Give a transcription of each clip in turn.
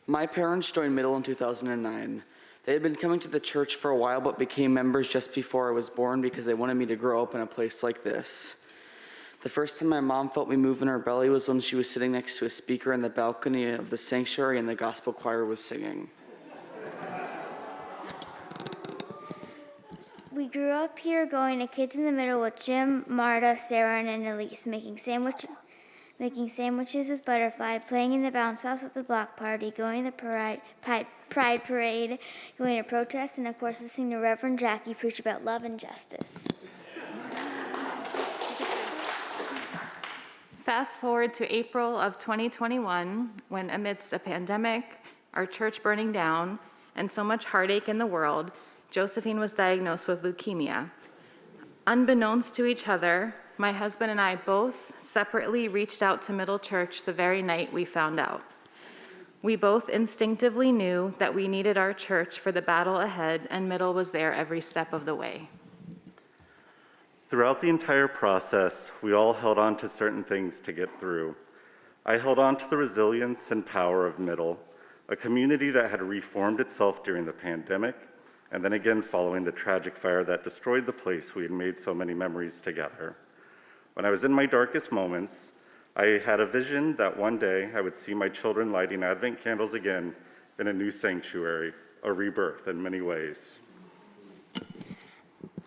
My parents joined Middle in 2009. They had been coming to the church for a while but became members just before I was born because they wanted me to grow up in a place like this. The first time my mom felt me move in her belly was when she was sitting next to a speaker in the balcony of the sanctuary and the gospel choir was singing. We grew up here going to Kids in the Middle with Jim, Marta, Sarah, and Elise, making sandwiches with Butterfly, playing in the bounce house with the block party, going to the pride parade, going to protests, and of course listening to Reverend Jackie preach about love and justice. Fast forward to April of 2021, when amidst a pandemic, our church burning down, and so much heartache in the world, Josephine was diagnosed with leukemia. Unbeknownst to each other, my husband and I both separately reached out to Middle Church the very night we found out. We both instinctively knew that we needed our church for the battle ahead, and Middle was there every step of the way. Throughout the entire process, we all held on to certain things to get through. I held on to the resilience and power of Middle, a community that had reformed itself during the pandemic, and then again following the tragic fire that destroyed the place we had made so many memories together. When I was in my darkest moments, I had a vision that one day I would see my children lighting Advent candles again in a new sanctuary, a rebirth in many ways.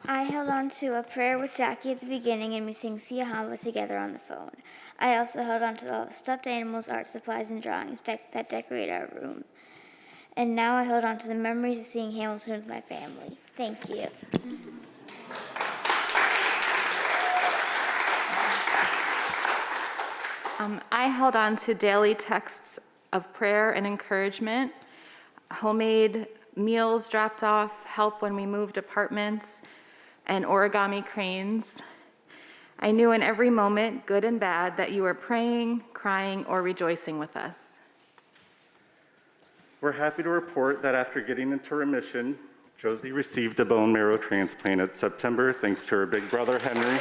I held on to a prayer with Jackie at the beginning, and we sang Sia Hamba together on the phone. I also held on to all the stuffed animals, art supplies, and drawings that decorate our room. And now I hold on to the memories of seeing Hamilton with my family. Thank you. I held on to daily texts of prayer and encouragement, homemade meals dropped off, help when we moved apartments, and origami cranes. I knew in every moment, good and bad, that you were praying, crying, or rejoicing with us. We're happy to report that after getting into remission, Josie received a bone marrow transplant in September thanks to her big brother, Henry.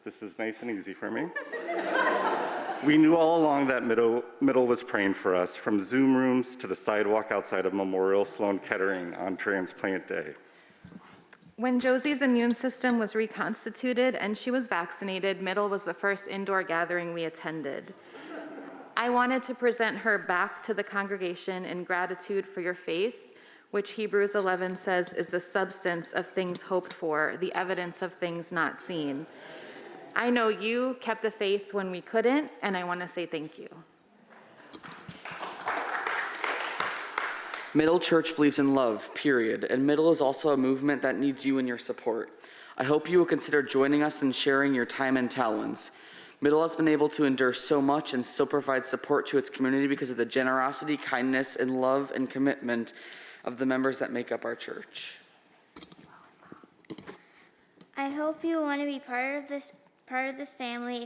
This is nice and easy for me. We knew all along that Middle was praying for us, from Zoom rooms to the sidewalk outside of Memorial Sloan Kettering on transplant day. When Josie's immune system was reconstituted and she was vaccinated, Middle was the first indoor gathering we attended. I wanted to present her back to the congregation in gratitude for your faith, which Hebrews 11 says is the substance of things hoped for, the evidence of things not seen. I know you kept the faith when we couldn't, and I want to say thank you. Middle Church believes in love, period, and Middle is also a movement that needs you and your support. I hope you will consider joining us and sharing your time and talents. Middle has been able to endure so much and still provide support to its community because of the generosity, kindness, and love and commitment of the members that make up our church. I hope you want to be part of this family.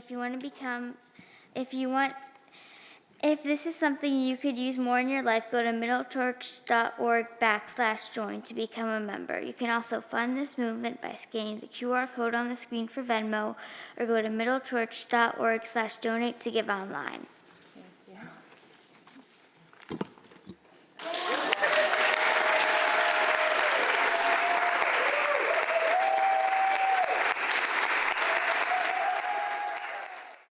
If this is something you could use more in your life, go to middlechurch.org/join to become a member. You can also fund this movement by scanning the QR code on the screen for Venmo, or go to middlechurch.org/donate to give online.